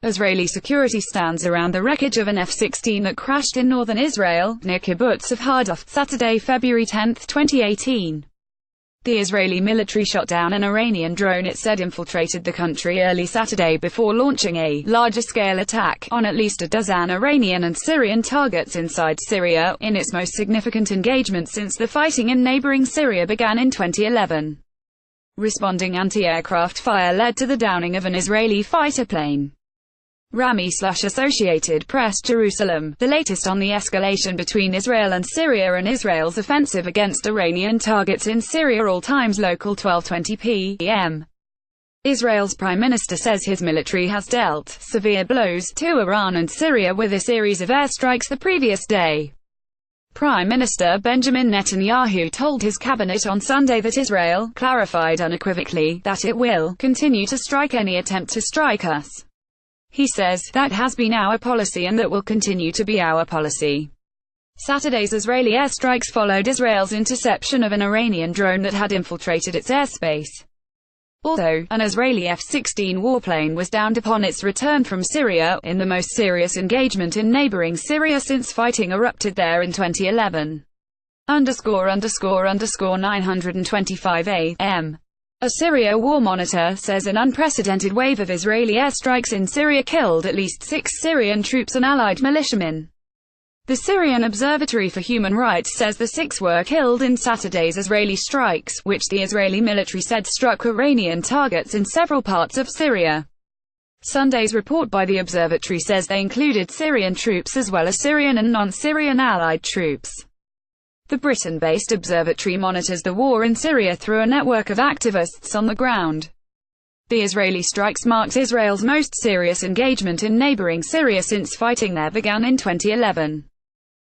Israeli security stands around the wreckage of an F-16 that crashed in northern Israel, near kibbutz of Hadath, Saturday, February 10, 2018. The Israeli military shot down an Iranian drone it said infiltrated the country early Saturday before launching a larger-scale attack on at least a dozen Iranian and Syrian targets inside Syria, in its most significant engagement since the fighting in neighboring Syria began in 2011. Responding anti-aircraft fire led to the downing of an Israeli fighter plane. Rami/Associated Press Jerusalem, the latest on the escalation between Israel and Syria and Israel's offensive against Iranian targets in Syria. All times local 12:20 p.m. Israel's Prime Minister says his military has dealt severe blows to Iran and Syria with a series of airstrikes the previous day. Prime Minister Benjamin Netanyahu told his cabinet on Sunday that Israel clarified unequivocally that it will continue to strike any attempt to strike us. He says, "That has been our policy and that will continue to be our policy." Saturday's Israeli airstrikes followed Israel's interception of an Iranian drone that had infiltrated its airspace. Although an Israeli F-16 warplane was downed upon its return from Syria, in the most serious engagement in neighboring Syria since fighting erupted there in 2011. ___925 AM. A Syria War Monitor says an unprecedented wave of Israeli airstrikes in Syria killed at least 6 Syrian troops and allied militiamen. The Syrian Observatory for Human Rights says the 6 were killed in Saturday's Israeli strikes, which the Israeli military said struck Iranian targets in several parts of Syria. Sunday's report by the observatory says they included Syrian troops as well as Syrian and non-Syrian allied troops. The Britain-based observatory monitors the war in Syria through a network of activists on the ground. The Israeli strikes marked Israel's most serious engagement in neighboring Syria since fighting there began in 2011.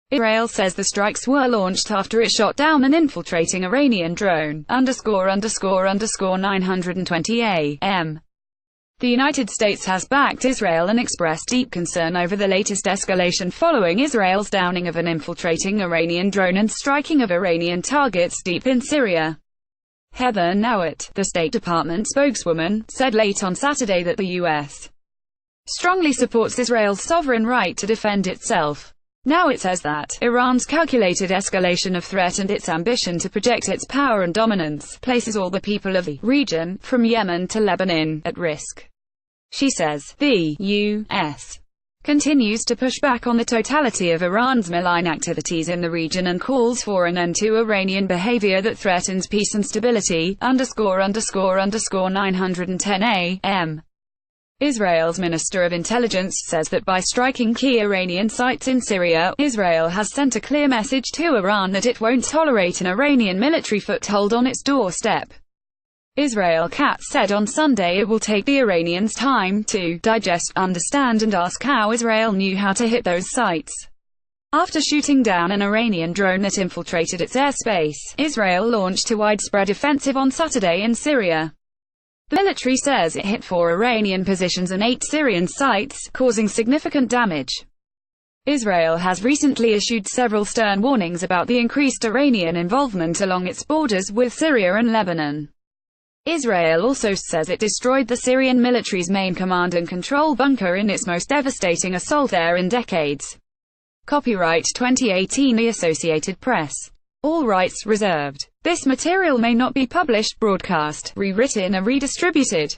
Israel says the strikes were launched after it shot down an infiltrating Iranian drone, ___920 AM. The United States has backed Israel and expressed deep concern over the latest escalation following Israel's downing of an infiltrating Iranian drone and striking of Iranian targets deep in Syria. Heather Nauert, the State Department spokeswoman, said late on Saturday that the U.S. strongly supports Israel's sovereign right to defend itself. Nauert says that Iran's calculated escalation of threat and its ambition to project its power and dominance places all the people of the region, from Yemen to Lebanon, at risk. She says, the U.S. continues to push back on the totality of Iran's malign activities in the region and calls for an end to Iranian behavior that threatens peace and stability, ___910 AM. Israel's Minister of Intelligence says that by striking key Iranian sites in Syria, Israel has sent a clear message to Iran that it won't tolerate an Iranian military foothold on its doorstep. Israel Katz said on Sunday it will take the Iranians time to digest, understand and ask how Israel knew how to hit those sites. After shooting down an Iranian drone that infiltrated its airspace, Israel launched a widespread offensive on Saturday in Syria. The military says it hit 4 Iranian positions and 8 Syrian sites, causing significant damage. Israel has recently issued several stern warnings about the increased Iranian involvement along its borders with Syria and Lebanon. Israel also says it destroyed the Syrian military's main command and control bunker in its most devastating assault there in decades. Copyright 2018 The Associated Press. All rights reserved. This material may not be published, broadcast, rewritten or redistributed.